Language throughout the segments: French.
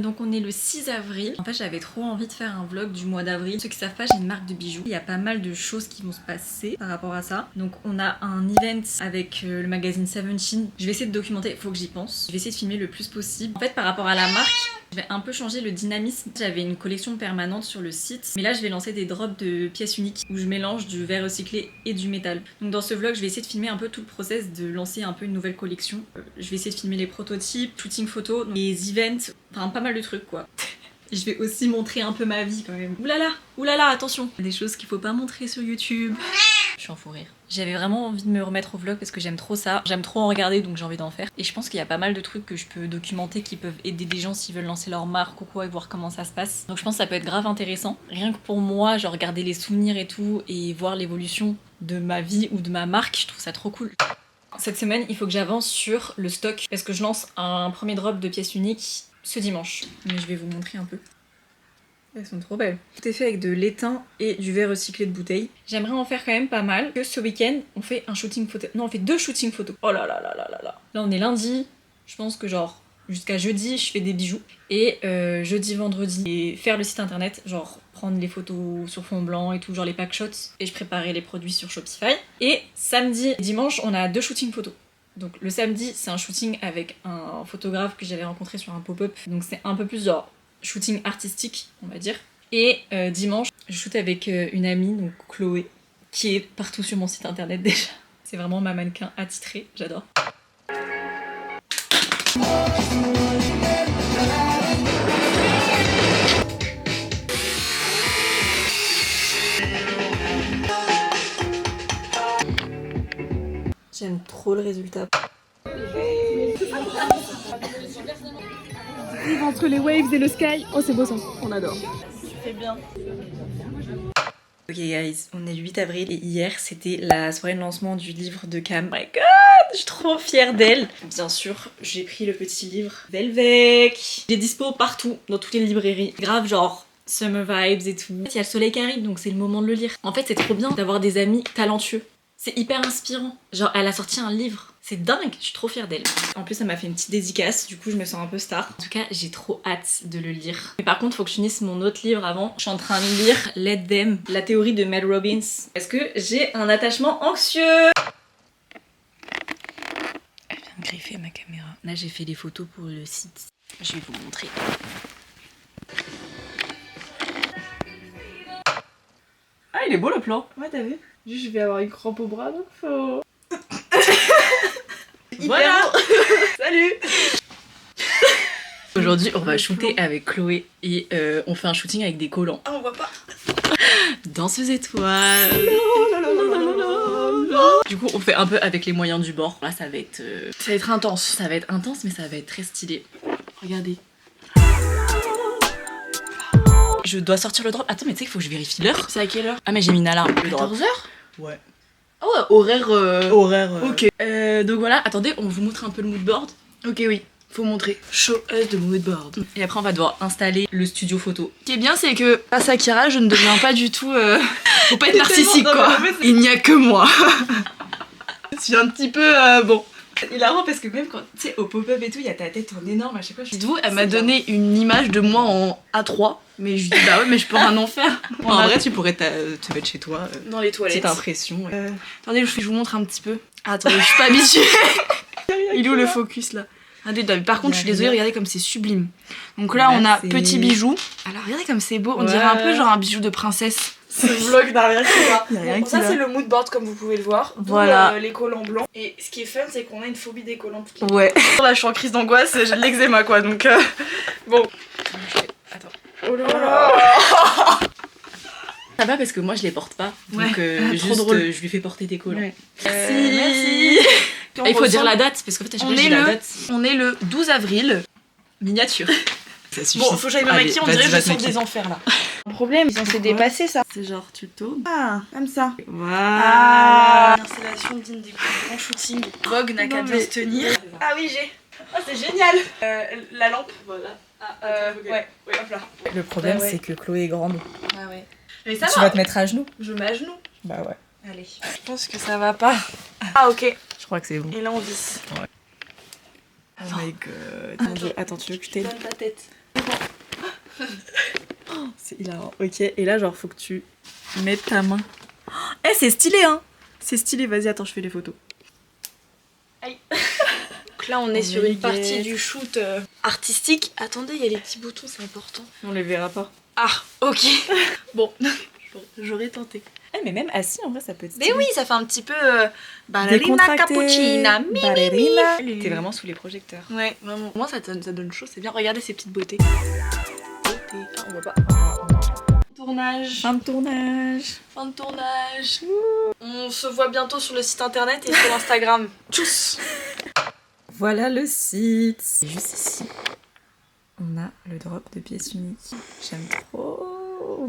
Donc on est le 6 avril. En fait j'avais trop envie de faire un vlog du mois d'avril. Ceux qui savent pas, j'ai une marque de bijoux. Il y a pas mal de choses qui vont se passer par rapport à ça. Donc on a un event avec le magazine Seventeen. Je vais essayer de documenter, faut que j'y pense. Je vais essayer de filmer le plus possible. En fait par rapport à la marque, je vais un peu changer le dynamisme. J'avais une collection permanente sur le site. Mais là je vais lancer des drops de pièces uniques où je mélange du verre recyclé et du métal. Donc dans ce vlog je vais essayer de filmer un peu tout le process de lancer un peu une nouvelle collection. Je vais essayer de filmer les prototypes, shooting photos, les events, enfin pas mal de trucs quoi. Je vais aussi montrer un peu ma vie quand même. Oulala, attention. Il y a des choses qu'il faut pas montrer sur YouTube. Je suis en fou rire. J'avais vraiment envie de me remettre au vlog parce que j'aime trop ça. J'aime trop en regarder donc j'ai envie d'en faire. Et je pense qu'il y a pas mal de trucs que je peux documenter qui peuvent aider des gens s'ils veulent lancer leur marque ou quoi et voir comment ça se passe. Donc je pense que ça peut être grave intéressant. Rien que pour moi, genre regarder les souvenirs et tout et voir l'évolution de ma vie ou de ma marque, je trouve ça trop cool. Cette semaine, il faut que j'avance sur le stock parce que je lance un premier drop de pièces uniques ce dimanche. Mais je vais vous montrer un peu. Elles sont trop belles. Tout est fait avec de l'étain et du verre recyclé de bouteille. J'aimerais en faire quand même pas mal. Que ce week-end, on fait un shooting photo. Non, on fait 2 shootings photos. Oh là là là là là là. Là, on est lundi. Je pense que genre jusqu'à jeudi, je fais des bijoux. Et jeudi, vendredi, et faire le site internet, genre prendre les photos sur fond blanc et tout, genre les pack shots. Et je préparais les produits sur Shopify. Et samedi et dimanche, on a 2 shootings photos. Donc le samedi, c'est un shooting avec un photographe que j'avais rencontré sur un pop-up. Donc c'est un peu plus genre shooting artistique, on va dire. Et dimanche, je shoot avec une amie, donc Chloé, qui est partout sur mon site internet déjà. C'est vraiment ma mannequin attitrée, j'adore. J'aime trop le résultat. Entre les waves et le sky, oh c'est beau ça, on adore. Très bien. Ok guys, on est le 8 avril et hier c'était la soirée de lancement du livre de Cam. Oh my god, je suis trop fière d'elle. Bien sûr, j'ai pris le petit livre Velvec. Il est dispo partout, dans toutes les librairies. Grave genre summer vibes et tout. Il y a le soleil qui arrive donc c'est le moment de le lire. En fait c'est trop bien d'avoir des amis talentueux. C'est hyper inspirant. Genre elle a sorti un livre. C'est dingue, je suis trop fière d'elle. En plus, elle m'a fait une petite dédicace, du coup, je me sens un peu star. En tout cas, j'ai trop hâte de le lire. Mais par contre, faut que je finisse mon autre livre avant. Je suis en train de lire Let Them, la théorie de Mel Robbins. Est-ce que j'ai un attachement anxieux? Elle vient de griffer ma caméra. Là, j'ai fait des photos pour le site. Je vais vous montrer. Ah, il est beau le plan. Ouais, t'as vu? Juste, je vais avoir une crampe au bras, donc faut... Voilà. Salut. Aujourd'hui on va shooter avec Chloé et on fait un shooting avec des collants. Ah on voit pas. Danseuse étoile. Du coup on fait un peu avec les moyens du bord. Là ça va être intense. Ça va être intense mais ça va être très stylé. Regardez. Je dois sortir le drop. Attends mais tu sais qu'il faut que je vérifie l'heure. C'est à quelle heure? Ah mais j'ai mis une alarme. 14h? Ouais. Ah ouais, horaire... Ok. Donc voilà, attendez, on vous montre un peu le moodboard. Ok oui, faut montrer. Show us the moodboard. Et après on va devoir installer le studio photo. Ce qui est bien c'est que grâce à Kira je ne deviens pas du tout... Faut pas être narcissique quoi. Il n'y a que moi. Je suis un petit peu... bon. Il a rend parce que même quand tu sais au pop-up et tout, il y a ta tête en énorme à chaque fois. Dites-vous, elle m'a donné une image de moi en A3, mais je lui dis bah ouais mais je peux rien en faire. En vrai tu pourrais te mettre chez toi. Dans les toilettes. Petite impression. Attendez, je vous montre un petit peu. Ah, attendez, je suis pas habituée. Il est où le focus là? Regardez, par contre je suis désolée, regardez comme c'est sublime. Donc là on a petit bijou. Alors regardez comme c'est beau, on dirait un peu genre un bijou de princesse. Ce vlog n'a rien qui va. Y a rien Bon, qui ça va. c'est le mood board comme vous pouvez le voir. Voilà. Les collants blancs. Et ce qui est fun c'est qu'on a une phobie des collants. Ouais. Là je suis en crise d'angoisse, j'ai de l'eczéma quoi donc bon. Attends. Oh là là. Ça va parce que moi je les porte pas. Ouais. Donc juste drôle. je lui fais porter des collants. Ouais. Merci. Puis Il faut dire ressemble- la date parce qu'en fait à chaque On fois est j'ai la le- date. On est le 12 avril. Miniature. Ça suffit. Bon, faut que j'aille me Allez, maquiller, on vas-y, dirait que va je te sors maquiller. des enfers là. Le problème, ils sont censés dépasser ça. C'est genre tu le tournes. Ah, comme ça. Voilà. Installation digne des plus grands shootings. Vogue n'a qu'à Non, bien mais- se tenir. Ah oui j'ai. Ah c'est génial. La lampe. Voilà. Ouais, hop là. Le problème Bah ouais. c'est que Chloé est grande. Ah ouais. Mais ça Tu va. vas te mettre à genoux. Je mets à genoux. Bah ouais. Allez. Je pense que ça va pas. Ah ok. Je crois que c'est bon. Et là on visse. Oh my god. Mon Dieu, attends, tu veux que je t'aide? Donne ta tête. Oh, c'est hilarant. Ok, et là, genre, faut que tu mettes ta main. Eh, c'est stylé, hein. C'est stylé, vas-y, attends, je fais les photos. Aïe. Donc là, on est sur une partie du shoot artistique. Attendez, il y a les petits boutons, c'est important. On les verra pas. Ah, ok. Bon, j'aurais tenté. Eh, mais même assis, en vrai, ça peut être stylé. Mais oui, ça fait un petit peu ballerina Décontracté. cappuccina. Ballerina. T'es vraiment sous les projecteurs. Ouais, vraiment. Moi, ça donne chaud, c'est bien. Regardez ces petites beautés. Ah, on voit pas. Tournage. Fin de tournage. Fin de tournage. On se voit bientôt sur le site internet et sur Instagram. Tchuss. Voilà le site. Et juste ici, on a le drop de pièces uniques. J'aime trop.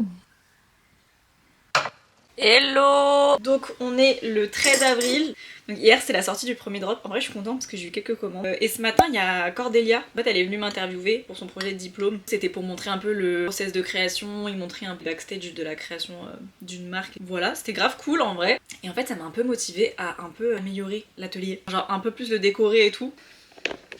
Hello. Donc on est le 13 avril. Donc hier c'est la sortie du premier drop. En vrai je suis contente parce que j'ai eu quelques commandes. Et ce matin il y a Cordelia. En fait elle est venue m'interviewer pour son projet de diplôme. C'était pour montrer un peu le process de création. Il montrait un peu le backstage de la création d'une marque. Voilà, c'était grave cool en vrai. Et en fait ça m'a un peu motivée à un peu améliorer l'atelier. Genre un peu plus le décorer et tout.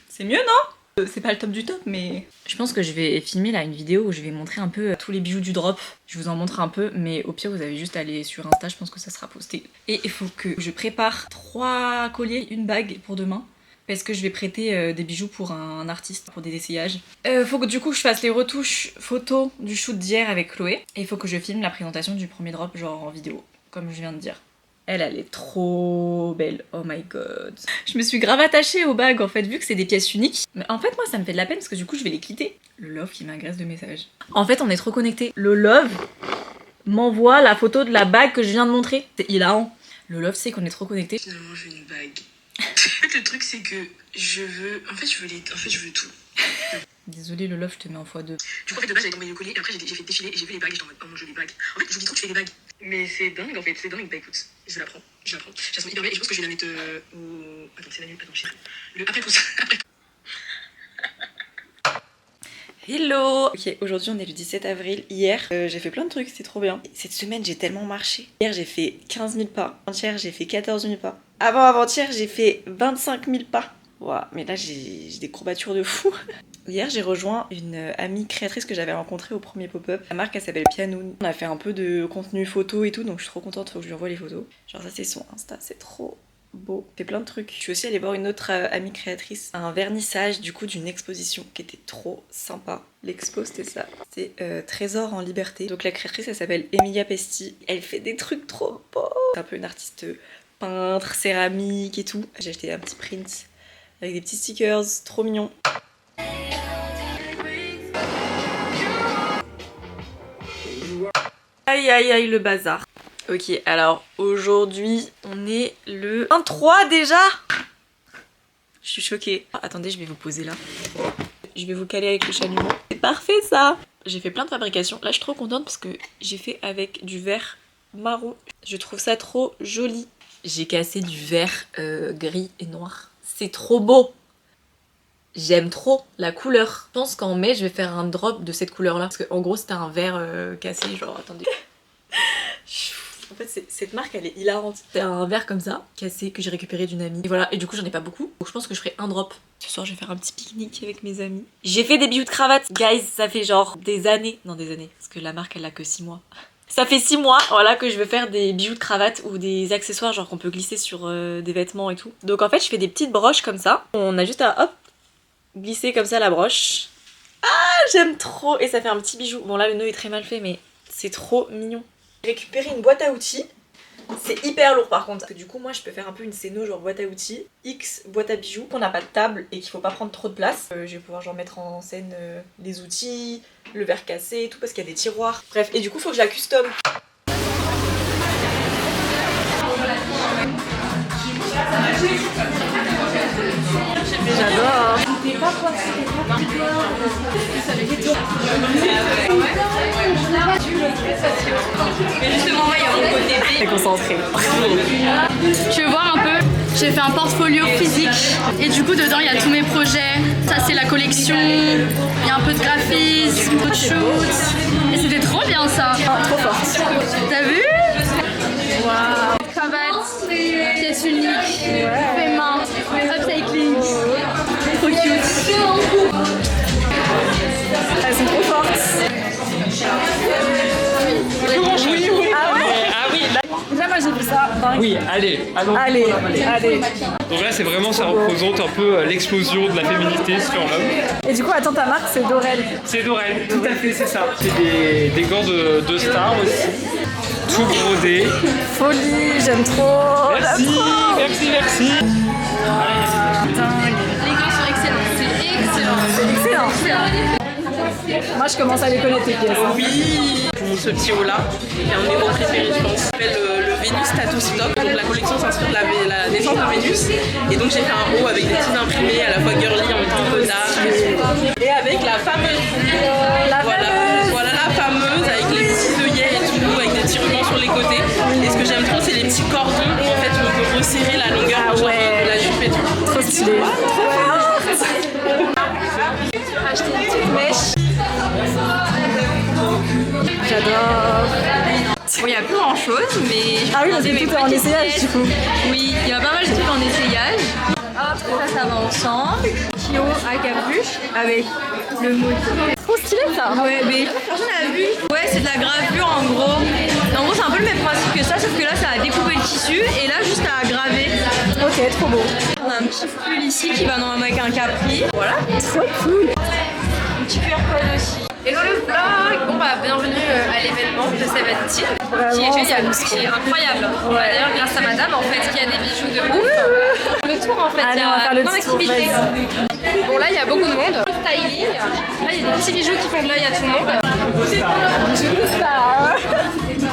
C'est mieux non ? C'est pas le top du top, mais je pense que je vais filmer là une vidéo où je vais montrer un peu tous les bijoux du drop. Je vous en montre un peu, mais au pire vous avez juste à aller sur Insta, je pense que ça sera posté. Et il faut que je prépare 3 colliers, une bague pour demain, parce que je vais prêter des bijoux pour un artiste pour des essayages. Faut que du coup je fasse les retouches photos du shoot d'hier avec Chloé, et il faut que je filme la présentation du premier drop genre en vidéo, comme je viens de dire. Elle est trop belle, oh my god. Je me suis grave attachée aux bagues en fait, vu que c'est des pièces uniques. Mais en fait moi ça me fait de la peine parce que du coup je vais les quitter. Le Love qui m'agresse de messages. En fait on est trop connectés. Le Love m'envoie la photo de la bague que je viens de montrer. C'est hilarant. Le Love sait qu'on est trop connectés. Finalement je veux une bague. En fait le truc c'est que je veux... En fait je veux tout. Désolée le Love, je te mets en x2. Du coup en fait de base j'avais tombé le collier et après j'ai fait défiler et j'ai vu les bagues et j'étais en mode oh mon jeu les bagues. En fait je dis trop que je fais des bagues. Mais c'est dingue en fait, c'est dingue. Bah écoute, je la prends. Elles sont hyper belles et je pense que je vais la mettre au... Attends, c'est la nuit, attends, je sais. Après pour ça. Hello. Ok, aujourd'hui on est le 17 avril. Hier, j'ai fait plein de trucs, c'était trop bien. Cette semaine, j'ai tellement marché. Hier, j'ai fait 15 000 pas. Avant-hier, j'ai fait 14 000 pas. Avant-hier, j'ai fait 25 000 pas. Wow, mais là, j'ai des courbatures de fou. Hier, j'ai rejoint une amie créatrice que j'avais rencontrée au premier pop-up. La marque, elle s'appelle Pianoun. On a fait un peu de contenu photo et tout, donc je suis trop contente, faut que je lui envoie les photos. Genre ça, c'est son Insta, c'est trop beau. Fait plein de trucs. Je suis aussi allée voir une autre amie créatrice, un vernissage du coup d'une exposition qui était trop sympa. L'expo c'était ça, c'est Trésor en liberté. Donc la créatrice elle s'appelle Emilia Pesti. Elle fait des trucs trop beaux. C'est un peu une artiste peintre, céramique et tout. J'ai acheté un petit print avec des petits stickers, trop mignon. Aïe aïe aïe le bazar. Ok, alors aujourd'hui, on est le 23 déjà. Je suis choquée. Ah, attendez, je vais vous poser là. Je vais vous caler avec le chalumeau. C'est parfait ça. J'ai fait plein de fabrications. Là, je suis trop contente parce que j'ai fait avec du verre marron. Je trouve ça trop joli. J'ai cassé du verre gris et noir. C'est trop beau. J'aime trop la couleur. Je pense qu'en mai, je vais faire un drop de cette couleur-là. Parce qu'en gros, c'était un verre cassé, genre, attendez. En fait, cette marque, elle est hilarante. C'est un verre comme ça, cassé, que j'ai récupéré d'une amie. Et voilà, et du coup, j'en ai pas beaucoup. Donc je pense que je ferai un drop. Ce soir, je vais faire un petit pique-nique avec mes amis. J'ai fait des bijoux de cravate. Guys, ça fait genre des années. Non, des années. Parce que la marque, elle a que 6 mois. Ça fait 6 mois, voilà, que je veux faire des bijoux de cravate ou des accessoires, genre qu'on peut glisser sur des vêtements et tout. Donc en fait, je fais des petites broches comme ça. On a juste à, hop, glisser comme ça la broche. Ah, j'aime trop. Et ça fait un petit bijou. Bon là, le nœud est très mal fait, mais c'est trop mignon. J'ai récupéré une boîte à outils. C'est hyper lourd par contre. Parce que du coup, moi, je peux faire un peu une scéno genre boîte à outils, X boîte à bijoux. On n'a pas de table et qu'il faut pas prendre trop de place. Je vais pouvoir genre mettre en scène les outils, le verre cassé et tout parce qu'il y a des tiroirs. Bref, et du coup, faut que je la custom. J'adore. Mais justement, il y a mon côté très concentré. Je vais voir un peu. J'ai fait un portfolio physique et du coup dedans il y a tous mes projets. Ça c'est la collection. Il y a un peu de graphisme, un peu de shoot. Et c'était trop bien ça. Trop forte. T'as vu? Waouh. Cravate, pièce unique, fait main, upcycling. Trop cute. Elles sont trop fortes. ça. Oui, allez, allons. Allez. Donc là, c'est vraiment, ça représente un peu l'explosion de la féminité sur l'homme. Et du coup, attends, ta marque, c'est Dorel. C'est Dorel, tout à fait, c'est ça. C'est des gants de stars aussi. Tout brodé. Folie, j'aime trop. Merci. Les gants sont excellents, c'est excellent. Excellent. Moi, je commence à les connaître tes pièces. Oui, ce petit haut là, qui est un de mes mots préférés, je pense. Ça s'appelle le Vénus Tattoo Stock. Donc la collection s'inspire de la naissance de Vénus. Et donc j'ai fait un haut avec des petits imprimés à la fois girly en même temps un peu dark. Et avec la fameuse. Voilà la fameuse avec les petits œillets et tout, avec des petits rubans sur les côtés. Et ce que j'aime trop, c'est les petits cordons où en fait on peut resserrer la longueur genre, de la jupe et tout. Trop stylé. Acheter une petite mèche. J'adore. Bon, il n'y a plus grand chose, mais je Ah oui, parce prendrai que mes tout est en petites essayage pièces. du coup. Oui, il y a pas mal de trucs en essayage. Hop, ça va ensemble. Kyo à capuche avec le mot. Trop stylé ça. Ouais, mais personne n'a vu. Ouais, c'est de la gravure en gros. En gros, c'est un peu le même principe que ça, sauf que là, ça a découpé le tissu et là, juste à graver. Ok, trop beau. On a un petit pull ici qui va normalement avec un capri. Voilà. Trop cool. Un petit QR code aussi. Hello le vlog. Bon bah bienvenue à l'événement de Seventeen qui est génial, qui est incroyable. D'ailleurs grâce à madame en fait qui a des bijoux de ouf. Le tour en fait, Allez, il y on va faire le a plein petit tour, d'activités. vas-y. Bon là il y a beaucoup de monde. Styling. Là il y a des petits bijoux qui font de l'œil à tout le monde.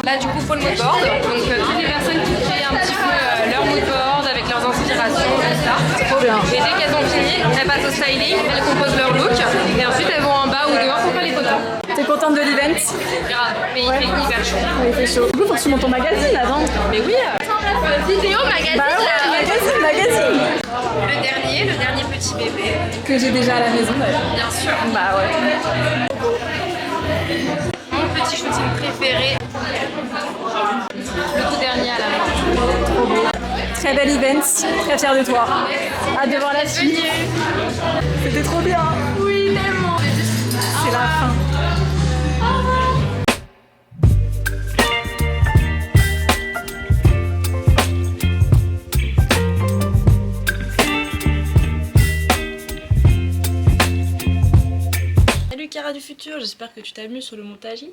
Là du coup full mood board. Donc toutes les personnes qui créent un petit peu leur mood board avec leurs inspirations et ça. Trop bien. Et dès qu'elles ont fini, elles passent au styling, elles composent leur look et ensuite elles vont en bas ou dehors pour faire les photos. T'es contente de l'event? Grave, mais il fait hyper chaud. Il fait chaud. Du coup, faut que tu montes ton magazine avant. Mais oui, vidéo, magazine, Bah ouais, magazine. le dernier petit bébé, Que j'ai déjà à la maison d'ailleurs. bien sûr. Bah ouais. Mon petit shooting préféré, le tout dernier à la main. Très bel event, très fière de toi. Hâte de voir la suite. C'était trop bien. Oui, tellement. C'est la fin. Salut Cara du futur, j'espère que tu t'amuses sur le montage.